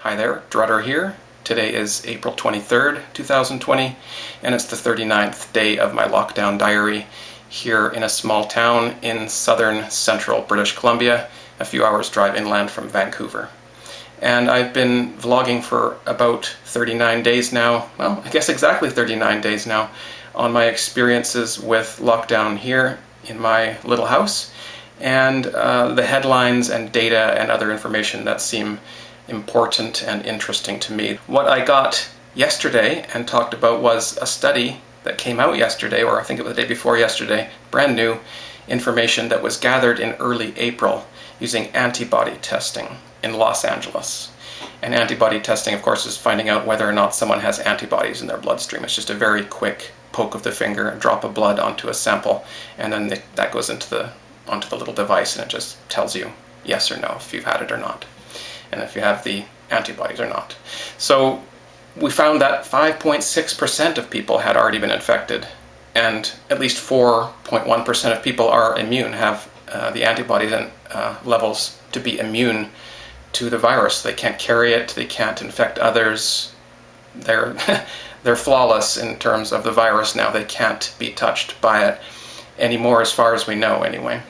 Hi there, Drutter here. Today is April 23rd, 2020, and it's the 39th day of my lockdown diary here in a small town in southern central British Columbia, a few hours drive inland from Vancouver. And I've been vlogging for about 39 days now, well, I guess exactly 39 days now, on my experiences with lockdown here in my little house, and the headlines and data and other information that seem important and interesting to me. What I got yesterday and talked about was a study that came out yesterday, or I think it was the day before yesterday, brand new information that was gathered in early April using antibody testing in Los Angeles. And antibody testing, of course, is finding out whether or not someone has antibodies in their bloodstream. It's just a very quick poke of the finger, a drop of blood onto a sample, and then that goes onto the little device, and it just tells you yes or no if you've had it or not, and if you have the antibodies or not. So we found that 5.6% of people had already been infected, and at least 4.1% of people are immune, have the antibodies and levels to be immune to the virus. They can't carry it, they can't infect others. They're flawless in terms of the virus now. They can't be touched by it anymore, as far as we know anyway.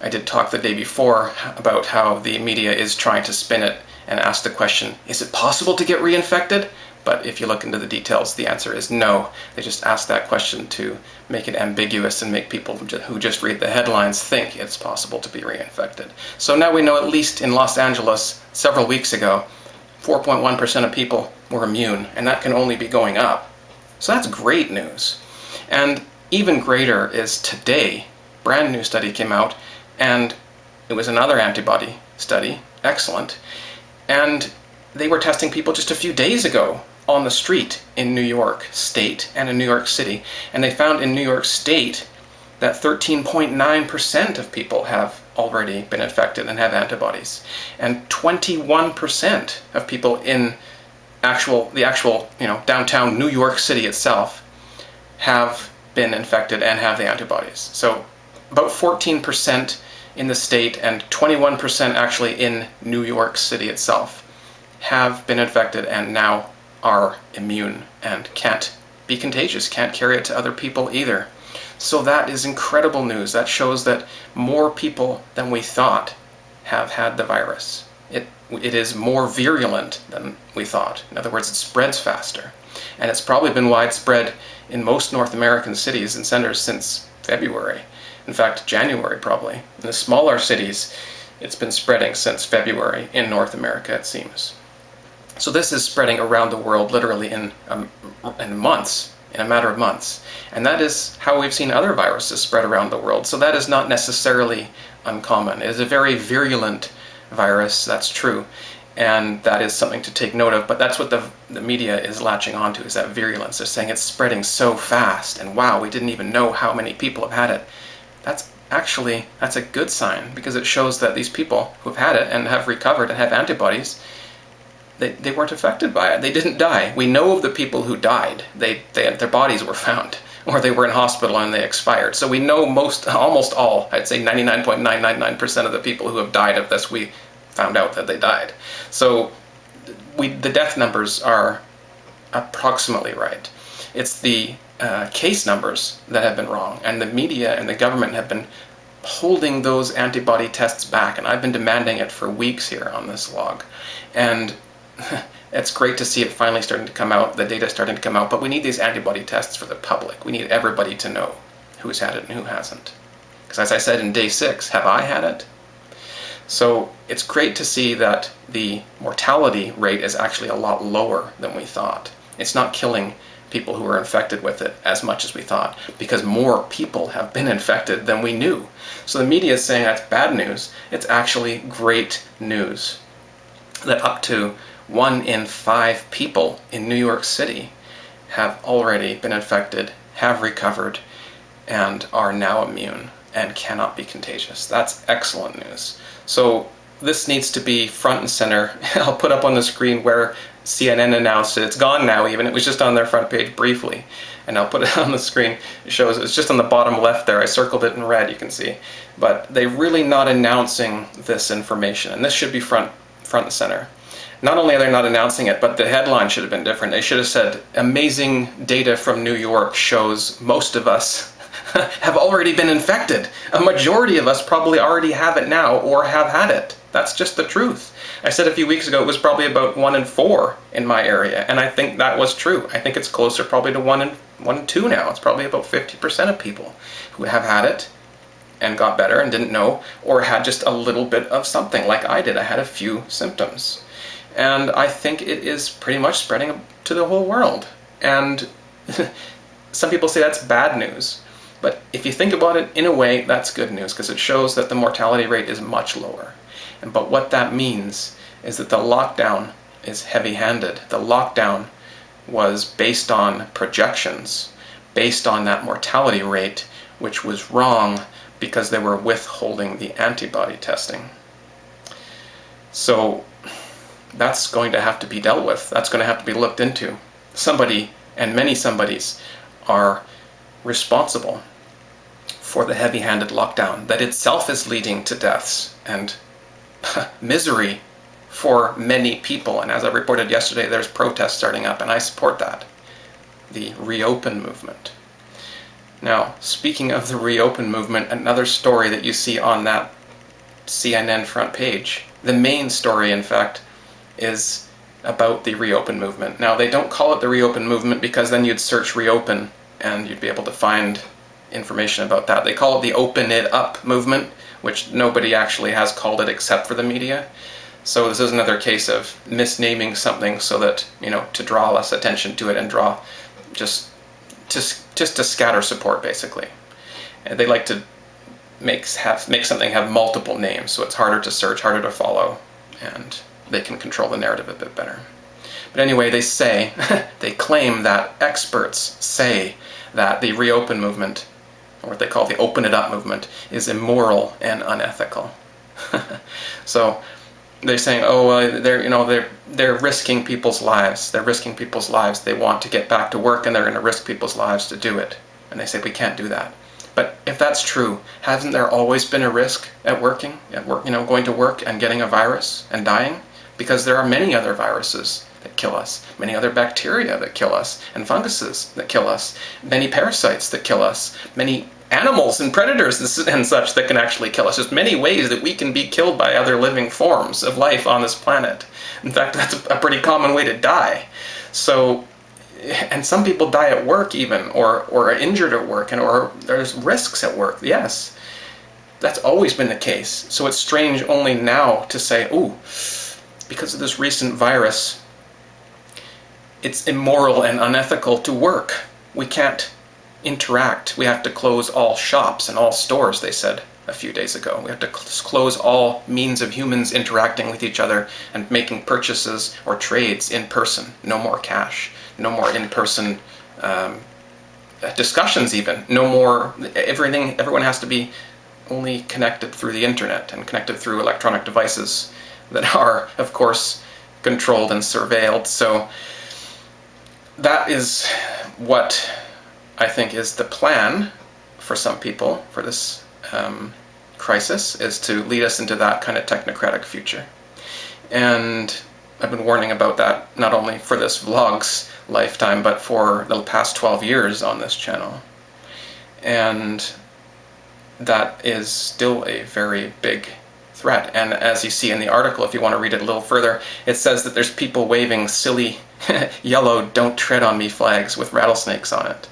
I did talk the day before about how the media is trying to spin it and ask the question, is it possible to get reinfected? But if you look into the details, the answer is no. They just ask that question to make it ambiguous and make people who just read the headlines think it's possible to be reinfected. So now we know, at least in Los Angeles several weeks ago, 4.1% of people were immune, and that can only be going up. So that's great news. And even greater is today, brand new study came out, and it was another antibody study, excellent, and they were testing people just a few days ago on the street in New York State and in New York City, and they found in New York State that 13.9% of people have already been infected and have antibodies, and 21% of people in the actual downtown New York City itself have been infected and have the antibodies. So about 14% in the state and 21% actually in New York City itself have been infected and now are immune and can't be contagious, can't carry it to other people either. So that is incredible news. That shows that more people than we thought have had the virus. It is more virulent than we thought. In other words, it spreads faster. And it's probably been widespread in most North American cities and centers since February. In fact, January probably. In the smaller cities, it's been spreading since February in North America, it seems. So this is spreading around the world literally in months, in a matter of months. And that is how we've seen other viruses spread around the world. So that is not necessarily uncommon. It is a very virulent virus, that's true. And that is something to take note of. But that's what the media is latching onto, is that virulence. They're saying it's spreading so fast, and wow, we didn't even know how many people have had it. That's a good sign, because it shows that these people who've had it and have recovered and have antibodies, they weren't affected by it. They didn't die. We know of the people who died. Their bodies were found, or they were in hospital and they expired. So we know almost all, I'd say 99.999% of the people who have died of this, we found out that they died. So the death numbers are approximately right. It's the case numbers that have been wrong, and the media and the government have been holding those antibody tests back, and I've been demanding it for weeks here on this log. And it's great to see it finally starting to come out, the data starting to come out, but we need these antibody tests for the public. We need everybody to know who's had it and who hasn't. Because as I said in day 6, have I had it? So it's great to see that the mortality rate is actually a lot lower than we thought. It's not killing people who are infected with it as much as we thought, because more people have been infected than we knew. So the media is saying that's bad news. It's actually great news that up to 1 in 5 people in New York City have already been infected, have recovered, and are now immune and cannot be contagious. That's excellent news. So this needs to be front and center. I'll put up on the screen where CNN announced it. It's gone now even. It was just on their front page briefly. And I'll put it on the screen. It shows it's just on the bottom left there. I circled it in red, you can see. But they're really not announcing this information. And this should be front and center. Not only are they not announcing it, but the headline should have been different. They should have said, amazing data from New York shows most of us have already been infected. A majority of us probably already have it now or have had it. That's just the truth. I said a few weeks ago it was probably about 1 in 4 in my area, and I think that was true. I think it's closer probably to 1 in 2 now. It's probably about 50% of people who have had it and got better and didn't know, or had just a little bit of something like I did. I had a few symptoms. And I think it is pretty much spreading to the whole world. And some people say that's bad news. But if you think about it, in a way, that's good news, because it shows that the mortality rate is much lower. But what that means is that the lockdown is heavy-handed. The lockdown was based on projections, based on that mortality rate, which was wrong because they were withholding the antibody testing. So that's going to have to be dealt with. That's going to have to be looked into. Somebody, and many somebodies, are responsible for the heavy-handed lockdown that itself is leading to deaths and misery for many people. And as I reported yesterday, there's protests starting up, and I support that. The Reopen movement. Now, speaking of the Reopen movement, another story that you see on that CNN front page, the main story, in fact, is about the Reopen movement. Now, they don't call it the Reopen movement because then you'd search Reopen and you'd be able to find information about that. They call it the Open It Up movement, which nobody actually has called it except for the media. So this is another case of misnaming something so that, to draw less attention to it and draw just to scatter support, basically. And they like to make something have multiple names, so it's harder to search, harder to follow, and they can control the narrative a bit better. But anyway, they say, they claim that experts say that the Reopen movement, or what they call the Open It Up movement, is immoral and unethical. So they're saying, they're risking people's lives. They're risking people's lives. They want to get back to work, and they're going to risk people's lives to do it. And they say we can't do that. But if that's true, hasn't there always been a risk at work, going to work and getting a virus and dying? Because there are many other viruses that kill us, many other bacteria that kill us, and funguses that kill us, many parasites that kill us, many animals and predators and such that can actually kill us. There's many ways that we can be killed by other living forms of life on this planet. In fact, that's a pretty common way to die. So, and some people die at work even, or are injured at work, or there's risks at work. Yes, that's always been the case. So it's strange only now to say, ooh, because of this recent virus, it's immoral and unethical to work. We can't interact. We have to close all shops and all stores, they said a few days ago. We have to close all means of humans interacting with each other and making purchases or trades in person. No more cash. No more in-person discussions even. No more, everyone has to be only connected through the internet and connected through electronic devices that are, of course, controlled and surveilled. So that is what I think is the plan for some people for this crisis, is to lead us into that kind of technocratic future. And I've been warning about that not only for this vlog's lifetime, but for the past 12 years on this channel. And that is still a very big threat. And as you see in the article, if you want to read it a little further, it says that there's people waving silly yellow "Don't Tread on Me" flags with rattlesnakes on it.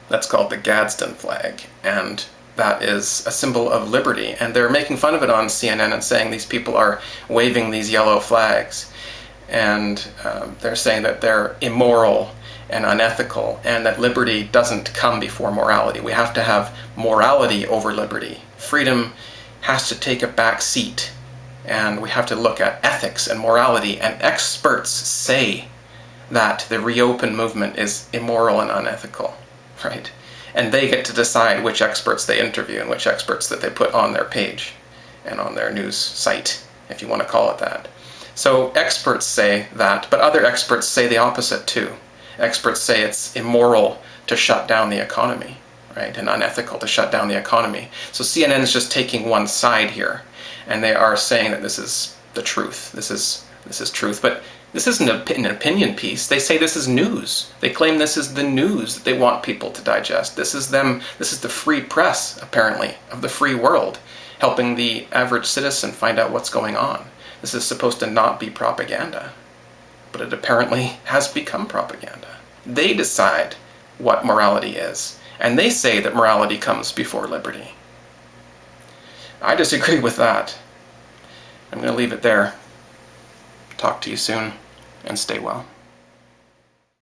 That's called the Gadsden flag, and that is a symbol of liberty. And they're making fun of it on CNN and saying these people are waving these yellow flags. And they're saying that they're immoral and unethical, and that liberty doesn't come before morality. We have to have morality over liberty. Freedom has to take a back seat, and we have to look at ethics and morality, and experts say that the Reopen movement is immoral and unethical, right? And they get to decide which experts they interview and which experts that they put on their page and on their news site, if you want to call it that. So experts say that, but other experts say the opposite too. Experts say it's immoral to shut down the economy, right, and unethical to shut down the economy. So CNN is just taking one side here, and they are saying that this is the truth. This is this is truth, but this isn't an opinion piece. They say this is news. They claim this is the news that they want people to digest. This is the free press, apparently, of the free world, helping the average citizen find out what's going on. This is supposed to not be propaganda, but it apparently has become propaganda. They decide what morality is, and they say that morality comes before liberty. I disagree with that. I'm going to leave it there. Talk to you soon, and stay well.